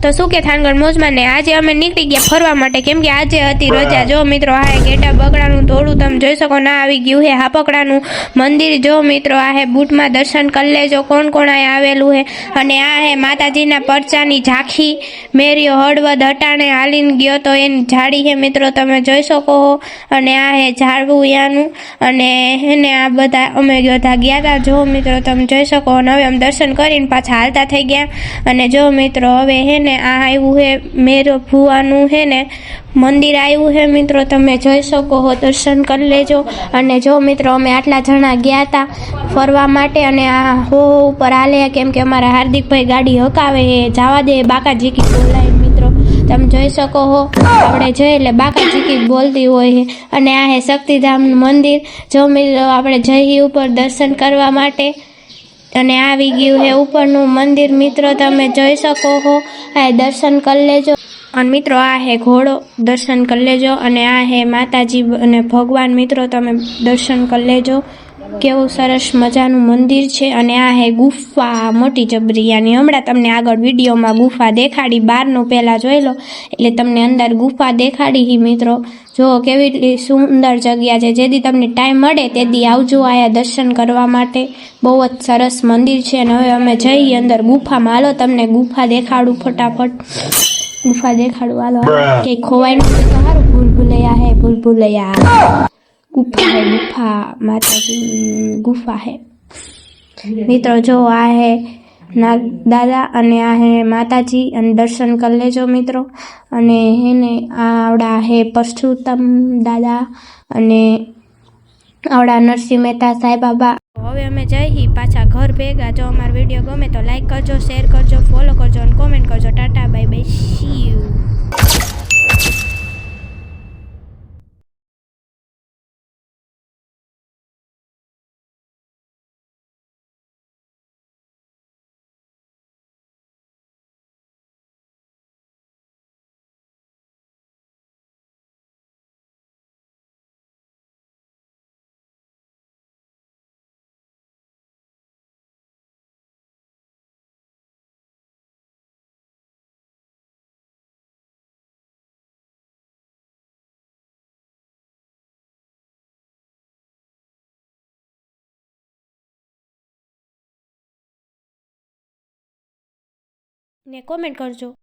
તો શું કે થાનગઢ મોજમાં ને આજે અમે નીકળી ગયા ફરવા માટે, કેમ કે આજે હતી રજા. જો મિત્રો આ ગેટા બગડાનું તોડું તમે જોઈ શકો ના આવી ગયું હે હાપકડાનું મંદિર. જો મિત્રો આ હે બૂટમાં દર્શન કરી લેજો કોણ કોણ આ આવેલું હે. અને આ હે માતાજીના પરચાની ઝાંખી. મેરિયો હળવદ હટાણે હાલીને ગયો તો એની ઝાડી હે મિત્રો તમે જોઈ શકો. અને આ હે ઝાડવું યાનું. અને એને આ બધા અમે બધા ગયા હતા. જો મિત્રો તમે જોઈ શકો. અને હવે અમે દર્શન કરીને પાછા હાલતા થઈ ગયા. અને જો મિત્રો હવે હે ને આ આવ્યું હે મેરો ભુવાનું હે ને મંદિર આવ્યું હે મિત્રો તમે જોઈ શકો હો. દર્શન કરી લેજો. અને જો મિત્રો અમે આટલા જણા ગયા હતા ફરવા માટે અને આ હો ઉપર હાલે કેમ કે અમારા હાર્દિકભાઈ ગાડી હકાવે હે જવા દે બાકાજી કી બોલાય મિત્રો તમે જોઈ શકો હો. આપણે જઈએ એટલે બાકાજી કી બોલતી હોય છે. અને આ હે શક્તિધામનું મંદિર. જો મિત્રો આપણે જઈએ ઉપર દર્શન કરવા માટે અને આવી ગયું હે ઉપરનું મંદિર મિત્રો તમે જોઈ શકો હો. આ દર્શન કરી લેજો. અને મિત્રો આ હે ઘોડો દર્શન કરી લેજો. અને આ હે માતાજી અને ભગવાન મિત્રો તમે દર્શન કરી લેજો. કેવું સરસ મજાનું મંદિર છે. અને આ હે ગુફા મોટી જબરિયાની. હમણાં તમને આગળ વિડીયોમાં ગુફા દેખાડી બહારનો પહેલાં જોઈ લો એટલે તમને અંદર ગુફા દેખાડી હી મિત્રો. જો કેવી સુંદર જગ્યા છે. જેથી તમને ટાઈમ મળે તેથી આવજો આયા દર્શન કરવા માટે. બહુ જ સરસ મંદિર છે. અને હવે અમે જઈએ અંદર ગુફામાં. હાલો તમને ગુફા દેખાડું ફટાફટ. ગુફા દેખાડું હાલો. કે ખોવાય નથી તો સારું. ભૂલભુલૈયા હે ભૂલભુલૈયા. ગુફા હે ગુફા માતાજી ગુફા હે મિત્રો. જો આ હે નાગ દાદા અને આ હે માતાજી અને દર્શન કરી લેજો મિત્રો. અને હેને આવડા હે પરશુત્તમ દાદા અને આવડા નરસિંહ મહેતા સાંઈ બાબા. હવે અમે જઈ પાછા ઘર ભેગા. જો અમારો વિડીયો ગમે તો લાઈક કરજો, શેર કરજો, ફોલો કરજો અને કોમેન્ટ કરજો. Tata bye bye see you. ને કોમેન્ટ કરજો.